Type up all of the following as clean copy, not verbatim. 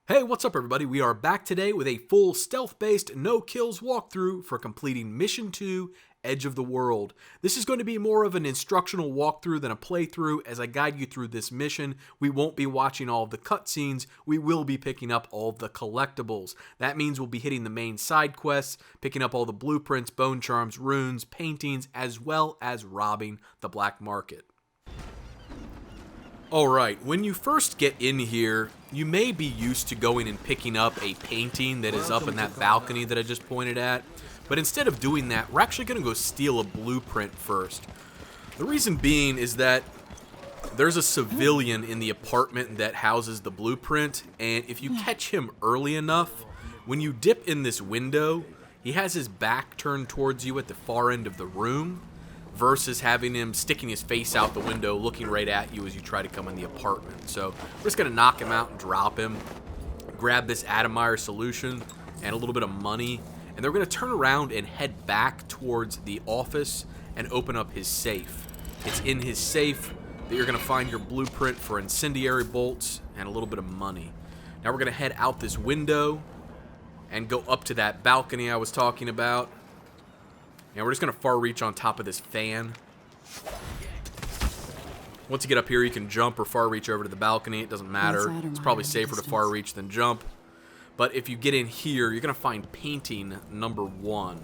Hey, what's up everybody? We are back today with a full stealth-based no-kills walkthrough for completing Mission 2, Edge of the World. This is going to be more of an instructional walkthrough than a playthrough as I guide you through this mission. We won't be watching all of the cutscenes, we will be picking up all of the collectibles. That means we'll be hitting the main side quests, picking up all the blueprints, bone charms, runes, paintings, as well as robbing the black market. Alright, when you first get in here, you may be used to going and picking up a painting that is up in that balcony that I just pointed at, but instead of doing that, we're actually going to go steal a blueprint first. The reason being is that there's a civilian in the apartment that houses the blueprint, and if you catch him early enough, when you dip in this window, he has his back turned towards you at the far end of the room, versus having him sticking his face out the window looking right at you as you try to come in the apartment. So we're just going to knock him out and drop him, grab this Adamire solution and a little bit of money, and they're going to turn around and head back towards the office and open up his safe. It's in his safe that you're going to find your blueprint for incendiary bolts and a little bit of money. Now we're going to head out this window and go up to that balcony I was talking about. And we're just going to far reach on top of this fan. Once you get up here, you can jump or far reach over to the balcony. It doesn't matter. It's probably safer to far reach than jump. But if you get in here, you're going to find painting number 1.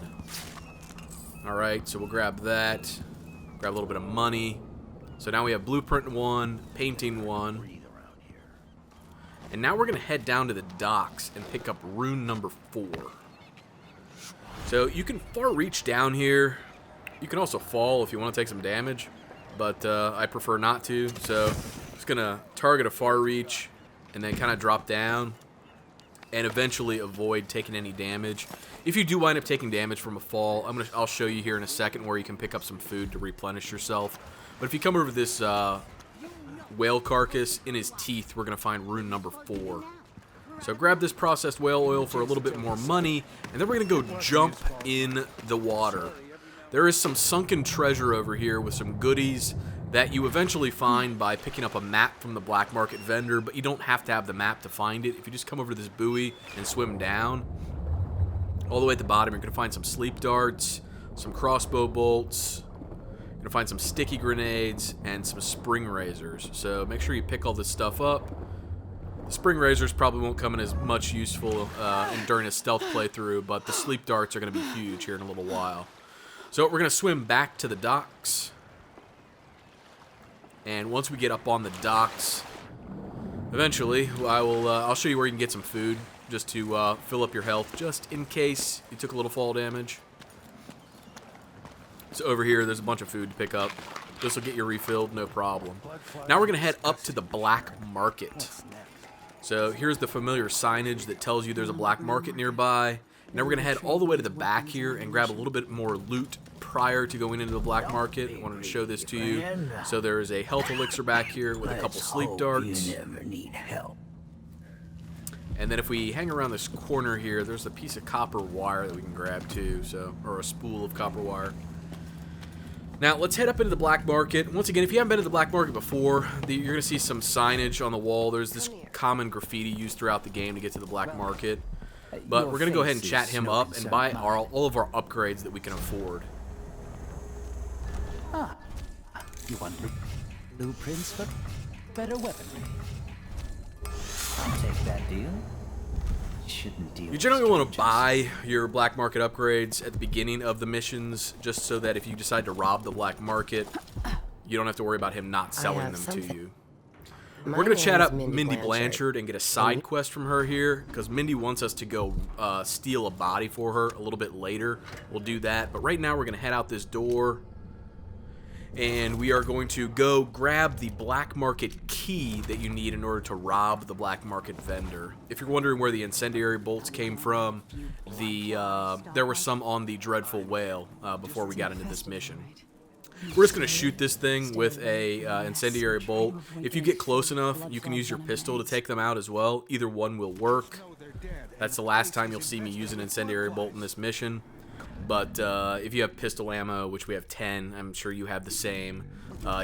Alright, so we'll grab that. Grab a little bit of money. So now we have blueprint 1, painting 1. And now we're going to head down to the docks and pick up rune number 4. So you can far reach down here. You can also fall if you want to take some damage, but I prefer not to. So I'm just going to target a far reach and then kind of drop down and eventually avoid taking any damage. If you do wind up taking damage from a fall, I'll show you here in a second where you can pick up some food to replenish yourself. But if you come over to this whale carcass, in his teeth, we're going to find rune number 4. So grab this processed whale oil for a little bit more money, and then we're going to go jump in the water. There is some sunken treasure over here with some goodies that you eventually find by picking up a map from the black market vendor, but you don't have to have the map to find it. If you just come over to this buoy and swim down, all the way at the bottom, you're going to find some sleep darts, some crossbow bolts, you're going to find some sticky grenades, and some spring razors. So make sure you pick all this stuff up. Spring razors probably won't come in as much useful during a stealth playthrough, but the sleep darts are going to be huge here in a little while. So we're going to swim back to the docks, and once we get up on the docks, eventually I'll show you where you can get some food just to fill up your health, just in case you took a little fall damage. So over here, there's a bunch of food to pick up. This will get you refilled, no problem. Now we're going to head up to the black market. So here's the familiar signage that tells you there's a black market nearby. Now we're going to head all the way to the back here and grab a little bit more loot prior to going into the black market. I wanted to show this to you. So there is a health elixir back here with a couple sleep darts. And then if we hang around this corner here, there's a piece of copper wire that we can grab too, or a spool of copper wire. Now, let's head up into the black market. Once again, if you haven't been to the black market before, you're going to see some signage on the wall. There's this common graffiti used throughout the game to get to the black market. But we're going to go ahead and chat him up and buy all of our upgrades that we can afford. You want blueprints for better weaponry? I'll take that deal. You generally want to buy your black market upgrades at the beginning of the missions, just so that if you decide to rob the black market, you don't have to worry about him not selling them to you. We're going to chat up Mindy Blanchard and get a side quest from her here, because Mindy wants us to go steal a body for her a little bit later. We'll do that, but right now we're going to head out this door, and we are going to go grab the black market key that you need in order to rob the black market vendor. If you're wondering where the incendiary bolts came from, there were some on the Dreadful Wale before we got into this mission. We're just going to shoot this thing with a incendiary bolt. If you get close enough, you can use your pistol to take them out as well. Either one will work. That's the last time you'll see me use an incendiary bolt in this mission. But if you have pistol ammo, which we have 10, I'm sure you have the same,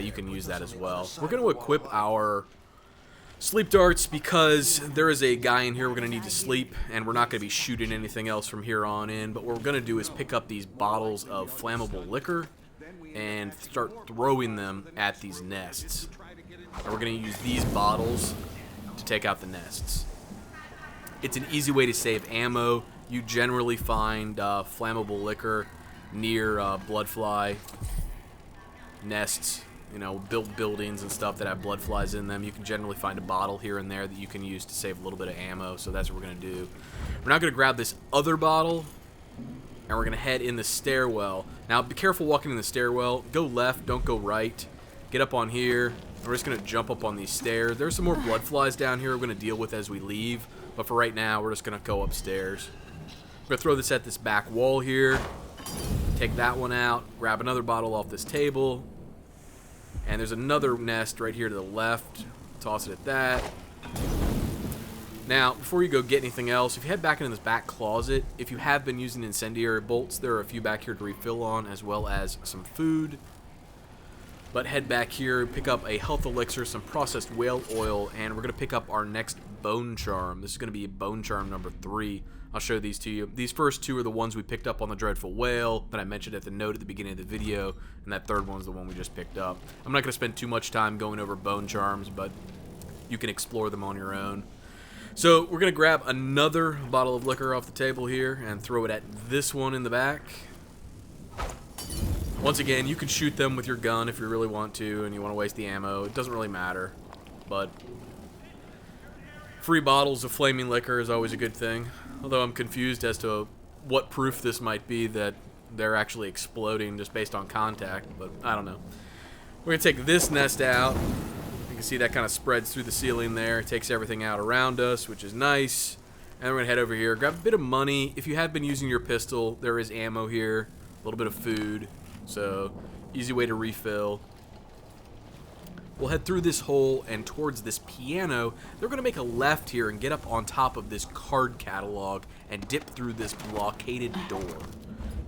you can use that as well. We're going to equip our Sleep darts, because there is a guy in here we're going to need to sleep, and we're not going to be shooting anything else from here on in, but what we're going to do is pick up these bottles of flammable liquor and start throwing them at these nests. And we're going to use these bottles to take out the nests. It's an easy way to save ammo. You generally find flammable liquor near bloodfly nests. You know, buildings and stuff that have blood flies in them. You can generally find a bottle here and there that you can use to save a little bit of ammo, so that's what we're going to do. We're now going to grab this other bottle, and we're going to head in the stairwell. Now, be careful walking in the stairwell. Go left, don't go right. Get up on here. We're just going to jump up on these stairs. There's some more blood flies down here we're going to deal with as we leave, but for right now, we're just going to go upstairs. We're going to throw this at this back wall here. Take that one out. Grab another bottle off this table. And there's another nest right here to the left. Toss it at that. Now, before you go get anything else, if you head back into this back closet, if you have been using incendiary bolts, there are a few back here to refill on, as well as some food. But head back here, pick up a health elixir, some processed whale oil, and we're going to pick up our next bone charm. This is going to be bone charm number 3. I'll show these to you. These first 2 are the ones we picked up on the Dreadful Wale that I mentioned at the note at the beginning of the video, and that third one's the one we just picked up. I'm not going to spend too much time going over bone charms, but you can explore them on your own. So we're going to grab another bottle of liquor off the table here and throw it at this one in the back. Once again, you can shoot them with your gun if you really want to and you want to waste the ammo. It doesn't really matter, but free bottles of flaming liquor is always a good thing. Although I'm confused as to what proof this might be that they're actually exploding just based on contact, but I don't know. We're going to take this nest out. You can see that kind of spreads through the ceiling there. It takes everything out around us, which is nice. And we're going to head over here. Grab a bit of money. If you have been using your pistol, there is ammo here. A little bit of food. So, easy way to refill. We'll head through this hole and towards this piano. They're going to make a left here and get up on top of this card catalog and dip through this blockaded door.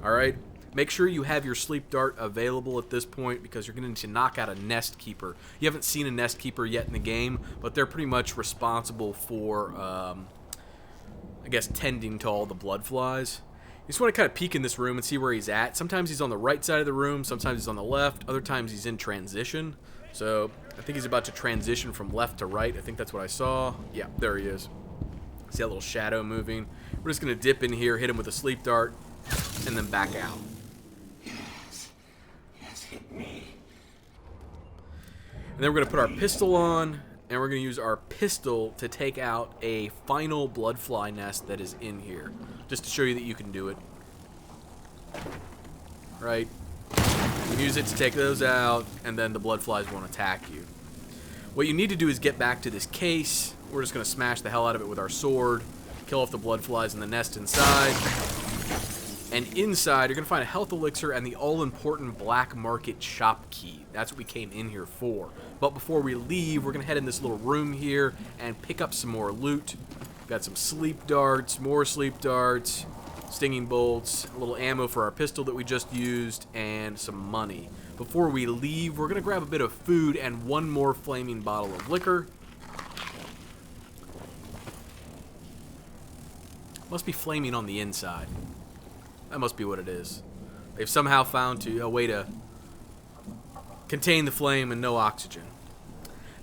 Alright? Make sure you have your sleep dart available at this point because you're going to need to knock out a nest keeper. You haven't seen a nest keeper yet in the game, but they're pretty much responsible for, I guess, tending to all the blood flies. You just want to kind of peek in this room and see where he's at. Sometimes he's on the right side of the room, sometimes he's on the left, other times he's in transition. So, I think he's about to transition from left to right. I think that's what I saw. Yeah, there he is. See that little shadow moving? We're just going to dip in here, hit him with a sleep dart, and then back out. Yes, hit me. And then we're going to put our pistol on, and we're going to use our pistol to take out a final blood fly nest that is in here. Just to show you that you can do it. Right? You can use it to take those out, and then the blood flies won't attack you. What you need to do is get back to this case. We're just going to smash the hell out of it with our sword, kill off the blood flies in the nest inside. And inside, you're going to find a health elixir and the all-important black market shop key. That's what we came in here for. But before we leave, we're going to head in this little room here and pick up some more loot. Got some sleep darts, more sleep darts, stinging bolts, a little ammo for our pistol that we just used, and some money. Before we leave, we're going to grab a bit of food and one more flaming bottle of liquor. Must be flaming on the inside. That must be what it is. They've somehow found a way to contain the flame and no oxygen.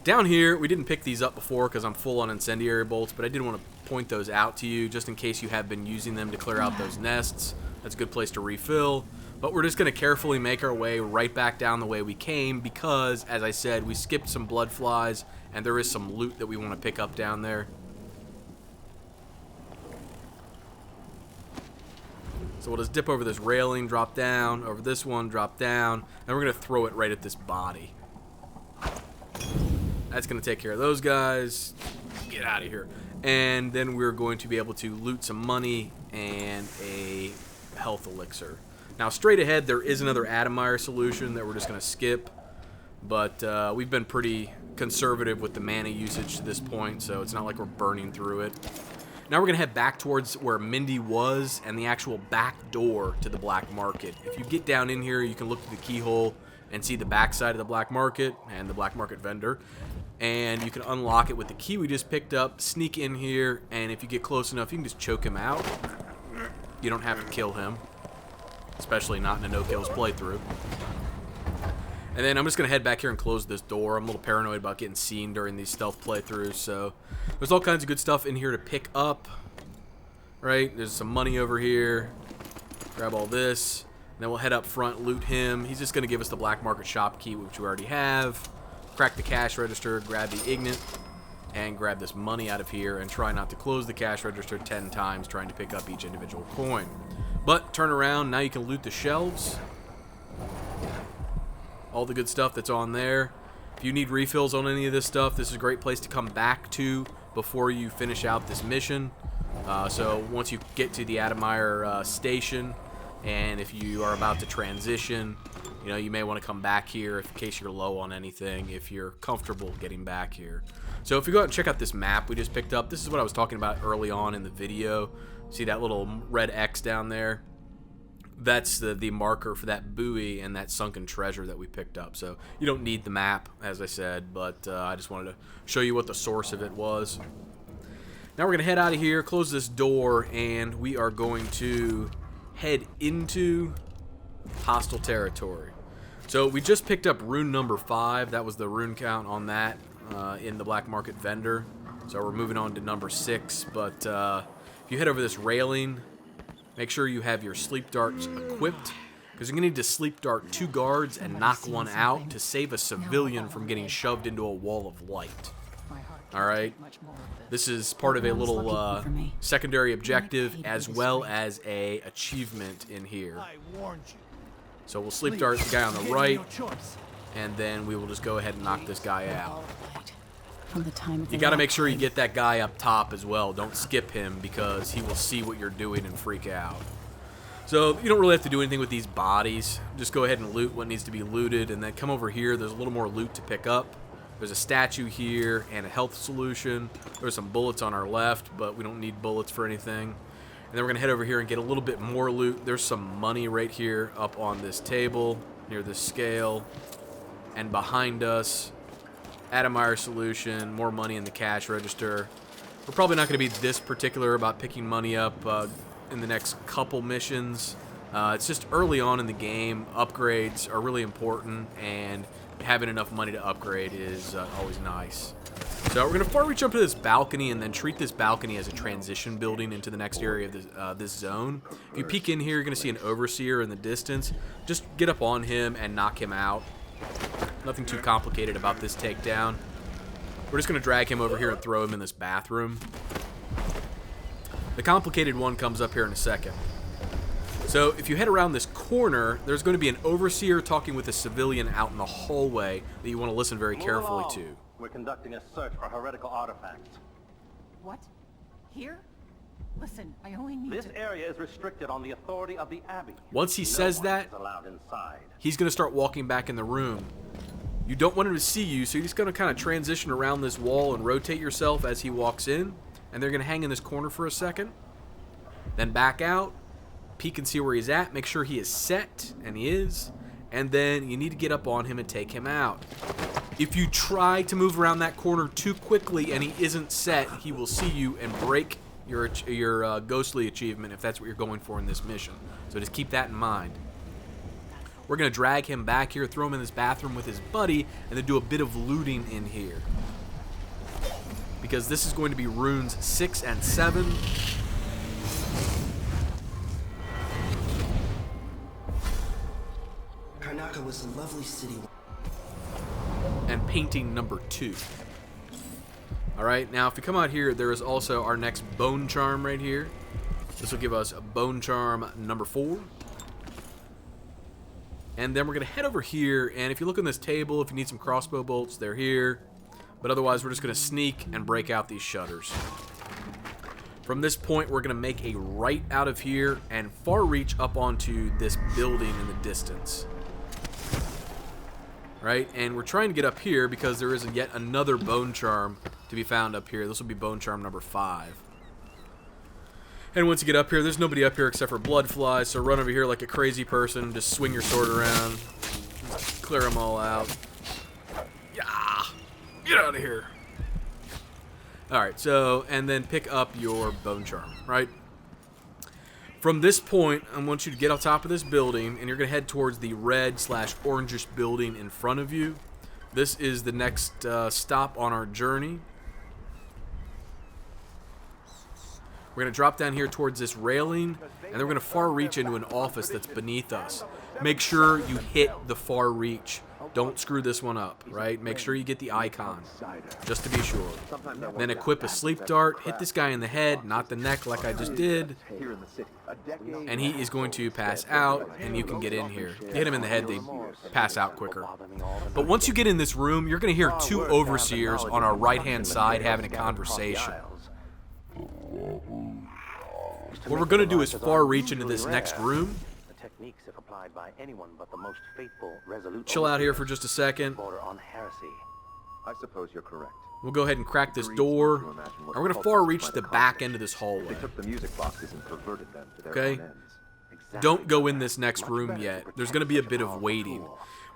Down here, we didn't pick these up before because I'm full on incendiary bolts, but I did want to point those out to you just in case you have been using them to clear out those nests. That's a good place to refill. But we're just going to carefully make our way right back down the way we came because, as I said, we skipped some blood flies and there is some loot that we want to pick up down there. So we'll just dip over this railing, drop down, over this one, drop down, and we're going to throw it right at this body. That's going to take care of those guys. Get out of here. And then we're going to be able to loot some money and a health elixir. Now, straight ahead, there is another Adamire solution that we're just going to skip. But we've been pretty conservative with the mana usage to this point, so it's not like we're burning through it. Now we're going to head back towards where Mindy was and the actual back door to the black market. If you get down in here, you can look through the keyhole and see the back side of the black market and the black market vendor. and you can unlock it with the key we just picked up, sneak in here, and if you get close enough, you can just choke him out. You don't have to kill him, especially not in a no-kills playthrough. And then I'm just going to head back here and close this door. I'm a little paranoid about getting seen during these stealth playthroughs, so there's all kinds of good stuff in here to pick up. Right? There's some money over here. Grab all this. And then we'll head up front, loot him. He's just going to give us the black market shop key, which we already have. Crack the cash register, grab the ignite, and grab this money out of here, and try not to close the cash register 10 times trying to pick up each individual coin. But turn around, now you can loot the shelves. All the good stuff that's on there. If you need refills on any of this stuff, this is a great place to come back to before you finish out this mission. So once you get to the Admire station, and if you are about to transition, you know, you may want to come back here in case you're low on anything, if you're comfortable getting back here. So if you go out and check out this map we just picked up, this is what I was talking about early on in the video. See that little red X down there? That's the marker for that buoy and that sunken treasure that we picked up. So you don't need the map, as I said, but I just wanted to show you what the source of it was. Now we're going to head out of here, close this door, and we are going to head into hostile territory. So we just picked up rune number 5. That was the rune count on that in the black market vendor. So we're moving on to number 6. But if you head over this railing, make sure you have your sleep darts equipped, because you're going to need to sleep dart 2 guards and knock one out to save a civilian from getting shoved into a wall of light. Alright? This is part of a little secondary objective as well as a achievement in here. So we'll sleep dart the guy on the right, and then we will just go ahead and knock this guy out. You got to make sure you get that guy up top as well. Don't skip him, because he will see what you're doing and freak out. So you don't really have to do anything with these bodies. Just go ahead and loot what needs to be looted, and then come over here. There's a little more loot to pick up. There's a statue here and a health solution. There's some bullets on our left, but we don't need bullets for anything. And then we're going to head over here and get a little bit more loot. There's some money right here up on this table near this scale. And behind us, Admire solution, more money in the cash register. We're probably not going to be this particular about picking money up in the next couple missions. It's just early on in the game. Upgrades are really important, and having enough money to upgrade is always nice. So we're going to far reach up to this balcony and then treat this balcony as a transition building into the next area of this zone. If you peek in here, you're going to see an overseer in the distance. Just get up on him and knock him out. Nothing too complicated about this takedown. We're just going to drag him over here and throw him in this bathroom. The complicated one comes up here in a second. So if you head around this corner, there's going to be an overseer talking with a civilian out in the hallway that you want to listen very carefully to. We're conducting a search for heretical artifacts. What? Here? Listen, I only need This area is restricted on the authority of the Abbey. Once he says that, allowed inside. He's going to start walking back in the room. You don't want him to see you, so you're just going to kind of transition around this wall and rotate yourself as he walks in. And they're going to hang in this corner for a second. Then back out. Peek and see where he's at. Make sure he is set, and he is. And then you need to get up on him and take him out. If you try to move around that corner too quickly and he isn't set, he will see you and break your ghostly achievement if that's what you're going for in this mission. So just keep that in mind. We're going to drag him back here, throw him in this bathroom with his buddy, and then do a bit of looting in here. Because this is going to be runes 6 and 7. Karnaca was a lovely city. And painting number 2. Alright, now if we come out here, there is also our next bone charm right here. This will give us a bone charm number 4. And then we're going to head over here, and if you look on this table, if you need some crossbow bolts, they're here. But otherwise, we're just going to sneak and break out these shutters. From this point, we're going to make a right out of here and far reach up onto this building in the distance. Right? And we're trying to get up here because there is yet another bone charm to be found up here. This will be bone charm number 5. And once you get up here, there's nobody up here except for blood flies, so run over here like a crazy person, just swing your sword around, clear them all out. Yeah! Get out of here. Alright, so, and then pick up your bone charm, right? From this point, I want you to get on top of this building, and you're going to head towards the red/orangish building in front of you. This is the next stop on our journey. We're going to drop down here towards this railing, and then we're going to far reach into an office that's beneath us. Make sure you hit the far reach. Don't screw this one up, right? Make sure you get the icon, just to be sure. Then equip a sleep dart, hit this guy in the head, not the neck like I just did, and he is going to pass out, and you can get in here. You hit him in the head, they pass out quicker. But once you get in this room, you're going to hear two overseers on our right-hand side having a conversation. What we're going to do is far reach into this next room. Techniques, if applied by anyone but the most faithful, resolute. Chill out here for just a second. Border on heresy. I suppose you're correct. We'll go ahead and crack this door. And we're going to far reach the back end of this hallway. They took the music boxes and perverted them to their Okay? own ends. Don't go in this next room yet. There's going to be a bit of waiting.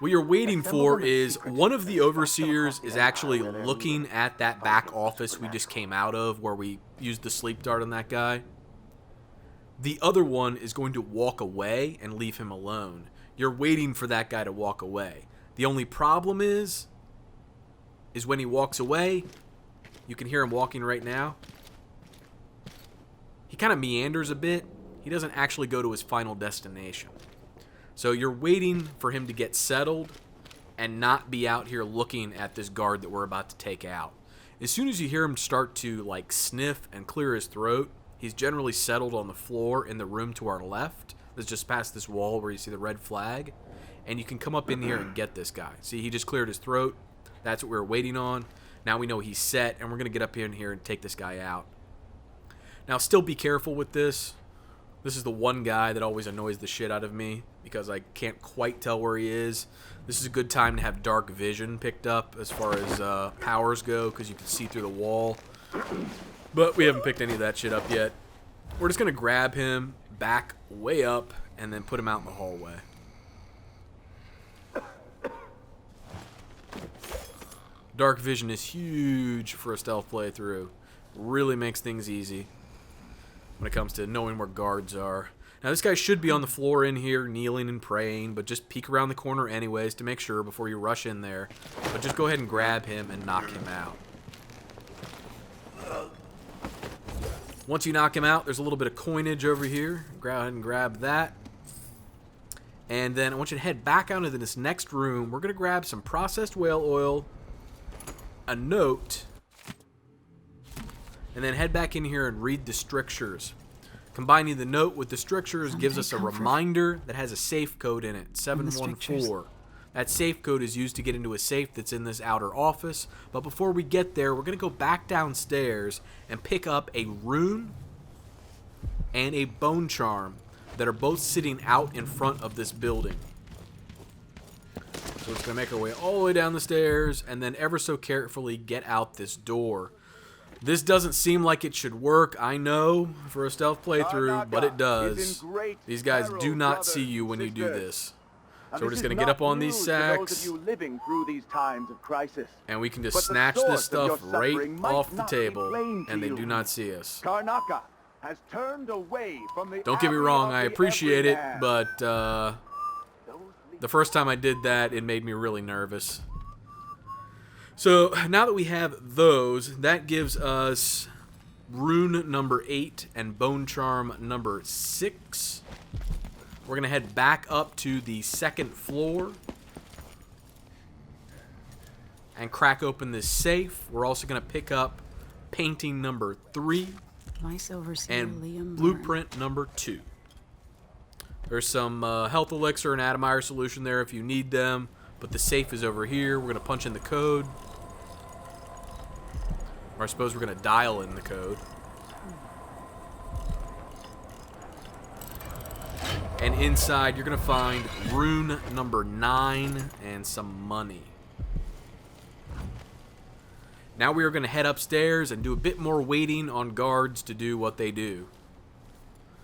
What you're waiting for is one of the overseers is actually looking at that back office we just came out of where we used the sleep dart on that guy. The other one is going to walk away and leave him alone. You're waiting for that guy to walk away. The only problem is when he walks away, you can hear him walking right now. He kind of meanders a bit. He doesn't actually go to his final destination. So you're waiting for him to get settled and not be out here looking at this guard that we're about to take out. As soon as you hear him start to like sniff and clear his throat, he's generally settled on the floor in the room to our left. That's just past this wall where you see the red flag. And you can come up in here and get this guy. See, he just cleared his throat. That's what we were waiting on. Now we know he's set, and we're going to get up in here and take this guy out. Now, still be careful with this. This is the one guy that always annoys the shit out of me because I can't quite tell where he is. This is a good time to have dark vision picked up as far as powers go because you can see through the wall. But we haven't picked any of that shit up yet. We're just going to grab him, back way up, and then put him out in the hallway. Dark vision is huge for a stealth playthrough. Really makes things easy when it comes to knowing where guards are. Now this guy should be on the floor in here, kneeling and praying, but just peek around the corner anyways to make sure before you rush in there. But just go ahead and grab him and knock him out. Once you knock him out, there's a little bit of coinage over here. Go ahead and grab that. And then I want you to head back out into this next room. We're going to grab some processed whale oil, a note, and then head back in here and read the strictures. Combining the note with the strictures gives us a reminder that has a safe code in it, 714. That safe code is used to get into a safe that's in this outer office. But before we get there, we're going to go back downstairs and pick up a rune and a bone charm that are both sitting out in front of this building. So it's going to make our way all the way down the stairs and then ever so carefully get out this door. This doesn't seem like it should work, I know, for a stealth playthrough, but it does. These guys do not see you when you do this. So we're just going to get up on these sacks, and we can just snatch this stuff right off the table, and they do not see us. Don't get me wrong, I appreciate it, but the first time I did that, it made me really nervous. So now that we have those, that gives us rune number 8 and bone charm number 6. We're going to head back up to the second floor and crack open this safe. We're also going to pick up painting number 3 and blueprint number 2. There's some health elixir and atomizer solution there if you need them, but the safe is over here. We're going to punch in the code. Or I suppose we're going to dial in the code. And inside, you're going to find rune number 9 and some money. Now we are going to head upstairs and do a bit more waiting on guards to do what they do.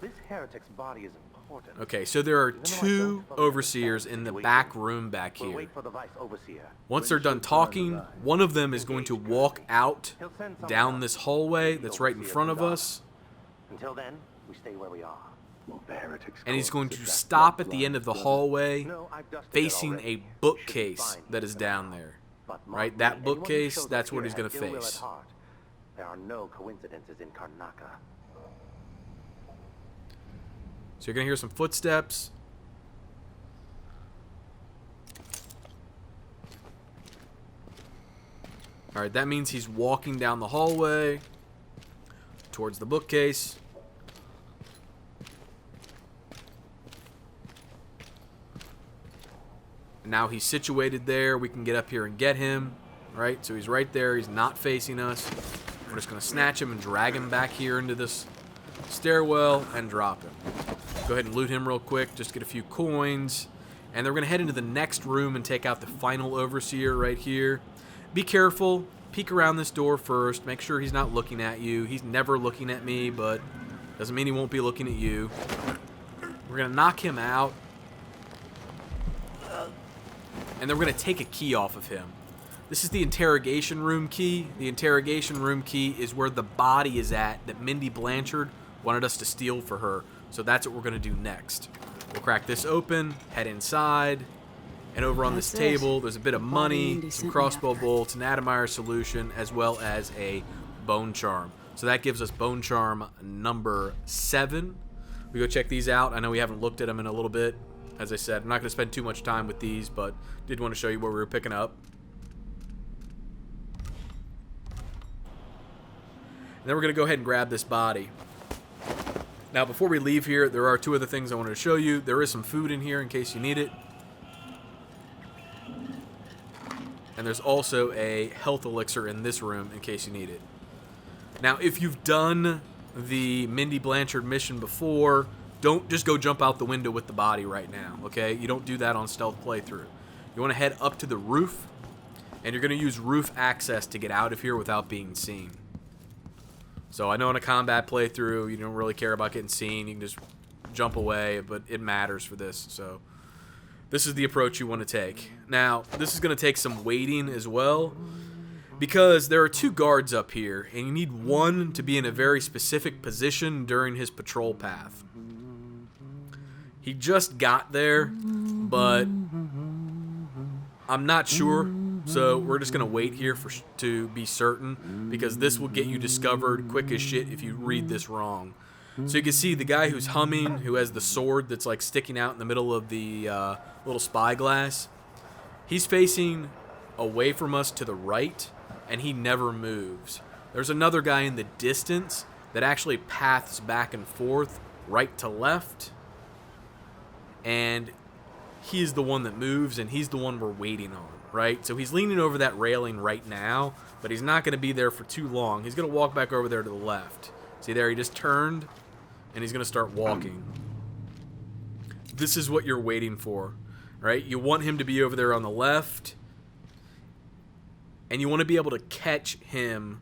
This heretic's body is important. Okay, so there are Even though I two don't fully overseers in the understand back situation, room back we'll here. wait for the vice overseer. Once they're done talking, one of them is going to walk out He'll send someone down else. this hallway Maybe that's right in overseer front of Bundar. us, Until then, we stay where we are. and he's going to stop at the end of the hallway No, I've dusted it facing already. a Should be bookcase fine that here is for down now. there. But mark Right, me, that anyone who bookcase, shows up that's what here he's going has to ill will at face. heart. There are no coincidences in Karnaka. So you're going to hear some footsteps. Alright, that means he's walking down the hallway towards the bookcase. Now he's situated there. We can get up here and get him. Right? So he's right there. He's not facing us. We're just going to snatch him and drag him back here into this stairwell and drop him. Go ahead and loot him real quick. Just get a few coins. And then we're going to head into the next room and take out the final overseer right here. Be careful. Peek around this door first. Make sure he's not looking at you. He's never looking at me, but doesn't mean he won't be looking at you. We're going to knock him out. And then we're going to take a key off of him. This is the interrogation room key. The interrogation room key is where the body is at that Mindy Blanchard wanted us to steal for her. So that's what we're going to do next. We'll crack this open, head inside, and over on this table, there's a bit of money, some crossbow bolts, an Adamire solution, as well as a bone charm. So that gives us bone charm number 7. We go check these out. I know we haven't looked at them in a little bit. As I said, I'm not going to spend too much time with these, but did want to show you what we were picking up. And then we're going to go ahead and grab this body. Now, before we leave here, there are 2 other things I wanted to show you. There is some food in here in case you need it. And there's also a health elixir in this room in case you need it. Now, if you've done the Mindy Blanchard mission before, don't just go jump out the window with the body right now, okay? You don't do that on stealth playthrough. You want to head up to the roof, and you're going to use roof access to get out of here without being seen. So I know in a combat playthrough, you don't really care about getting seen. You can just jump away, but it matters for this. So this is the approach you want to take. Now, this is going to take some waiting as well, because there are 2 guards up here, and you need one to be in a very specific position during his patrol path. He just got there, but I'm not sure, so we're just going to wait here to be certain, because this will get you discovered quick as shit if you read this wrong. So you can see the guy who's humming, who has the sword that's like sticking out in the middle of the little spyglass, he's facing away from us to the right, and he never moves. There's another guy in the distance that actually paths back and forth, right to left, and he's the one that moves, and he's the one we're waiting on, right? So he's leaning over that railing right now, but he's not going to be there for too long. He's going to walk back over there to the left. See there, he just turned, and he's going to start walking. This is what you're waiting for, right? You want him to be over there on the left, and you want to be able to catch him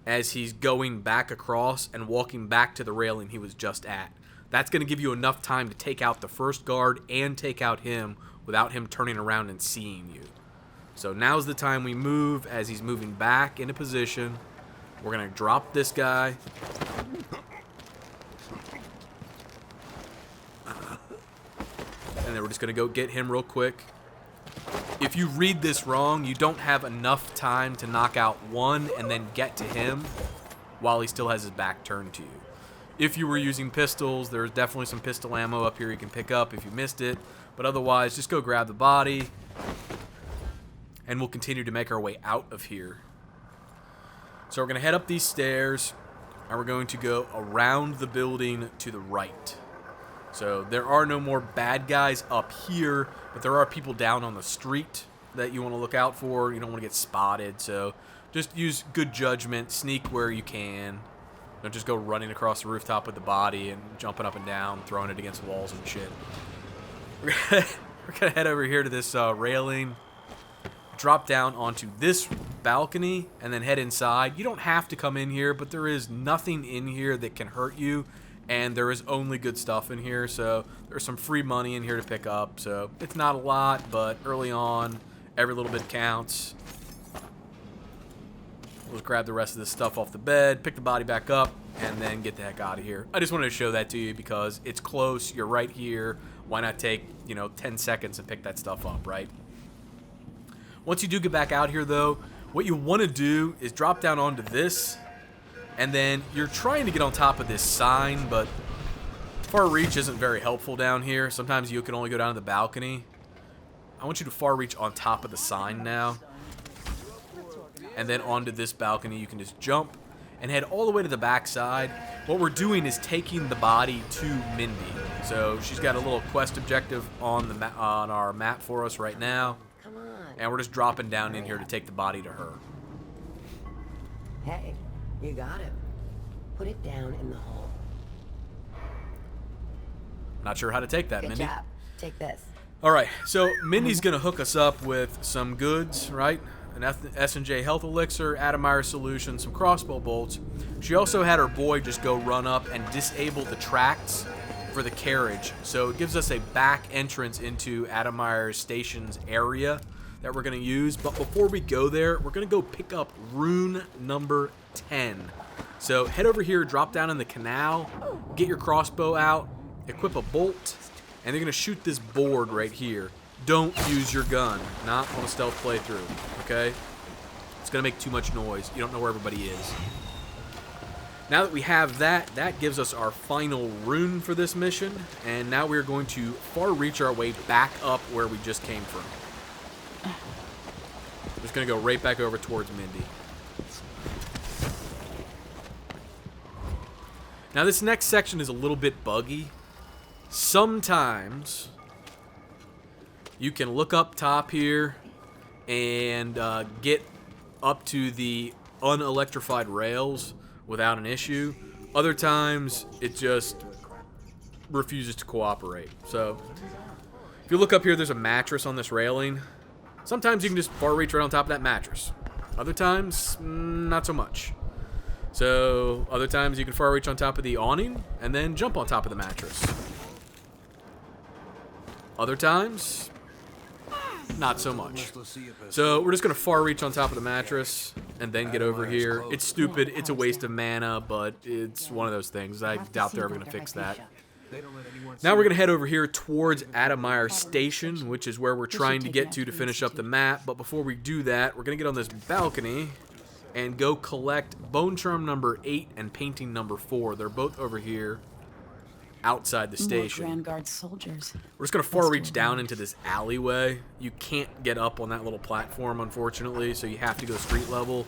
as he's going back across and walking back to the railing he was just at. That's going to give you enough time to take out the first guard and take out him without him turning around and seeing you. So now's the time we move as he's moving back into position. We're going to drop this guy. And then we're just going to go get him real quick. If you read this wrong, you don't have enough time to knock out one and then get to him while he still has his back turned to you. If you were using pistols, there's definitely some pistol ammo up here you can pick up if you missed it. But otherwise, just go grab the body, and we'll continue to make our way out of here. So we're going to head up these stairs, and we're going to go around the building to the right. So there are no more bad guys up here, but there are people down on the street that you want to look out for. You don't want to get spotted, so just use good judgment, sneak where you can. Don't just go running across the rooftop with the body and jumping up and down, throwing it against walls and shit. We're going to head over here to this railing, drop down onto this balcony, and then head inside. You don't have to come in here, but there is nothing in here that can hurt you and there is only good stuff in here, so there's some free money in here to pick up. So it's not a lot, but early on, every little bit counts. We'll just grab the rest of this stuff off the bed, pick the body back up, and then get the heck out of here. I just wanted to show that to you because it's close. You're right here. Why not take, 10 seconds and pick that stuff up, right? Once you do get back out here, though, what you want to do is drop down onto this, and then you're trying to get on top of this sign, but far reach isn't very helpful down here. Sometimes you can only go down to the balcony. I want you to far reach on top of the sign now. And then onto this balcony, you can just jump and head all the way to the back side. What we're doing is taking the body to Mindy. So she's got a little quest objective on our map for us right now. Come on. And we're just dropping down in here to take the body to her. Hey, you got it. Put it down in the hole. Not sure how to take that, Good Mindy. job. Take this. All right, so Mindy's going to hook us up with some goods, right? An S&J health elixir, Adamire solution, some crossbow bolts. She also had her boy just go run up and disable the tracks for the carriage. So it gives us a back entrance into Adamire Station's area that we're going to use. But before we go there, we're going to go pick up rune number 10. So head over here, drop down in the canal, get your crossbow out, equip a bolt, and they're going to shoot this board right here. Don't use your gun, not on a stealth playthrough, okay? It's going to make too much noise. You don't know where everybody is. Now that we have that, that gives us our final rune for this mission, and now we're going to far reach our way back up where we just came from. We're just going to go right back over towards Mindy. Now this next section is a little bit buggy. Sometimes you can look up top here and get up to the unelectrified rails without an issue. Other times it just refuses to cooperate. So if you look up here, there's a mattress on this railing. Sometimes you can just far reach right on top of that mattress. Other times, not so much. So other times you can far reach on top of the awning and then jump on top of the mattress. Other times, not so much. So we're just going to far reach on top of the mattress and then get over here. It's stupid. It's a waste of mana, but it's one of those things. I doubt they're ever going to fix that. Now we're going to head over here towards Adamire Station, which is where we're trying to get to finish up the map. But before we do that, we're going to get on this balcony and go collect Bone Charm number 8 and Painting number 4. They're both over here outside the station. Grand Guard soldiers. We're just going to far reach down into this alleyway. You can't get up on that little platform, unfortunately, so you have to go street level.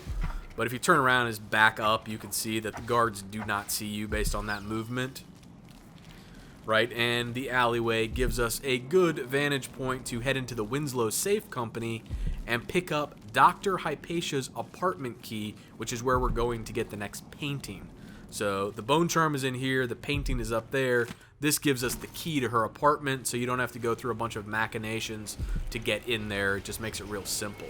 But if you turn around and back up, you can see that the guards do not see you based on that movement. Right, and the alleyway gives us a good vantage point to head into the Winslow Safe Company and pick up Dr. Hypatia's apartment key, which is where we're going to get the next painting. So the Bone Charm is in here, the painting is up there. This gives us the key to her apartment, so you don't have to go through a bunch of machinations to get in there. It just makes it real simple.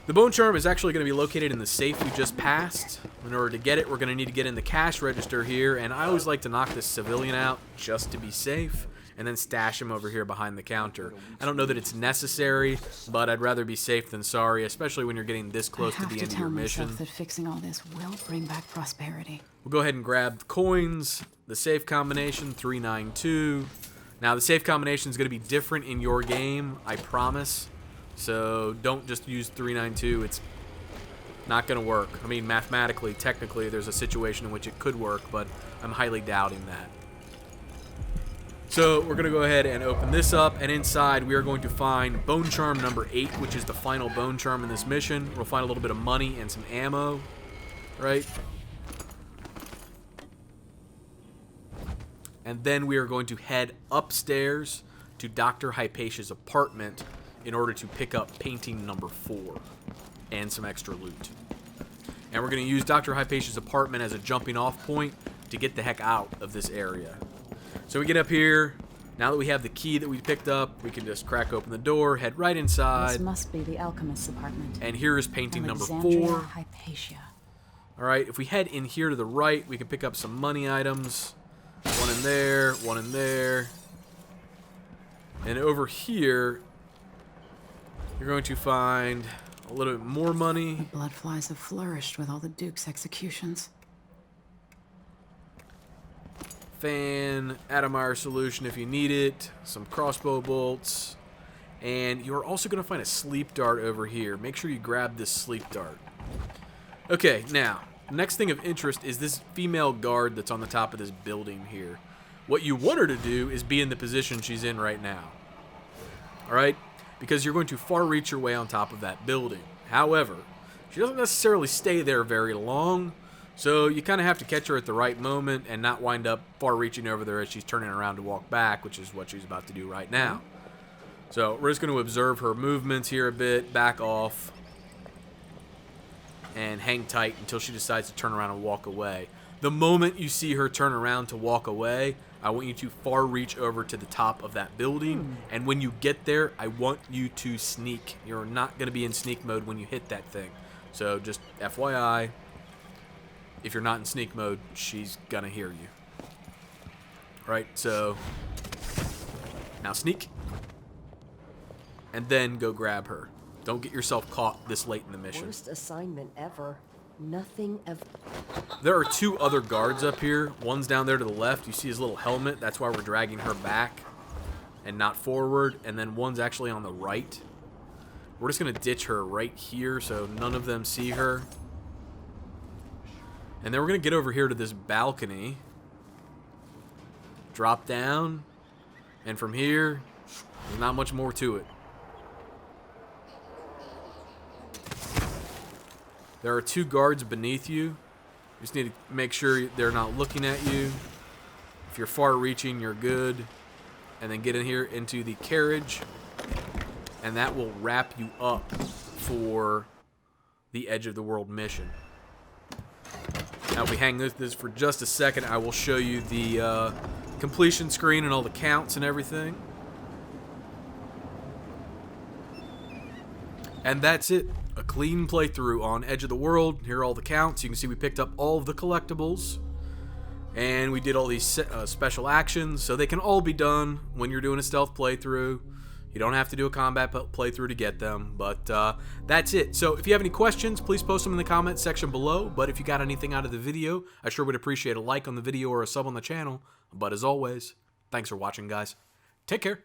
The Bone Charm is actually going to be located in the safe we just passed. In order to get it, we're going to need to get in the cash register here, and I always like to knock this civilian out just to be safe, and then stash him over here behind the counter. I don't know that it's necessary, but I'd rather be safe than sorry, especially when you're getting this close to the end of your mission. I have to tell myself that fixing all this will bring back prosperity. We'll go ahead and grab the coins, the safe combination, 392. Now, the safe combination is going to be different in your game, I promise. So don't just use 392. It's not going to work. I mean, mathematically, technically, there's a situation in which it could work, but I'm highly doubting that. So we're going to go ahead and open this up, and inside we are going to find Bone Charm number 8, which is the final Bone Charm in this mission. We'll find a little bit of money and some ammo, right? And then we are going to head upstairs to Dr. Hypatia's apartment in order to pick up painting number 4 and some extra loot. And we're going to use Dr. Hypatia's apartment as a jumping off point to get the heck out of this area. So we get up here. Now that we have the key that we picked up, we can just crack open the door, head right inside. This must be the alchemist's apartment. And here is painting number 4. Hypatia. All right, if we head in here to the right, we can pick up some money items. One in there, one in there. And over here, you're going to find a little bit more money. The bloodflies have flourished with all the Duke's executions. Fan, Atomizer solution if you need it, some crossbow bolts, and you're also going to find a sleep dart over here. Make sure you grab this sleep dart. Okay, now, next thing of interest is this female guard that's on the top of this building here. What you want her to do is be in the position she's in right now. Alright? Because you're going to far reach your way on top of that building. However, she doesn't necessarily stay there very long, so you kind of have to catch her at the right moment and not wind up far reaching over there as she's turning around to walk back, which is what she's about to do right now. So we're just going to observe her movements here a bit, back off, and hang tight until she decides to turn around and walk away. The moment you see her turn around to walk away, I want you to far reach over to the top of that building, and when you get there, I want you to sneak. You're not going to be in sneak mode when you hit that thing. So just FYI, if you're not in sneak mode, she's going to hear you. Right, so now sneak, and then go grab her. Don't get yourself caught this late in the mission. Worst assignment ever. Nothing ever. There are two other guards up here. One's down there to the left. You see his little helmet. That's why we're dragging her back and not forward. And then one's actually on the right. We're just going to ditch her right here so none of them see her. And then we're going to get over here to this balcony. Drop down. And from here, there's not much more to it. There are two guards beneath you. You just need to make sure they're not looking at you. If you're far reaching, you're good. And then get in here into the carriage. And that will wrap you up for the Edge of the World mission. Now if we hang this for just a second, I will show you the completion screen and all the counts and everything. And that's it. A clean playthrough on Edge of the World. Here are all the counts. You can see we picked up all of the collectibles. And we did all these special actions. So they can all be done when you're doing a stealth playthrough. You don't have to do a combat playthrough to get them. But that's it. So if you have any questions, please post them in the comments section below. But if you got anything out of the video, I sure would appreciate a like on the video or a sub on the channel. But as always, thanks for watching, guys. Take care.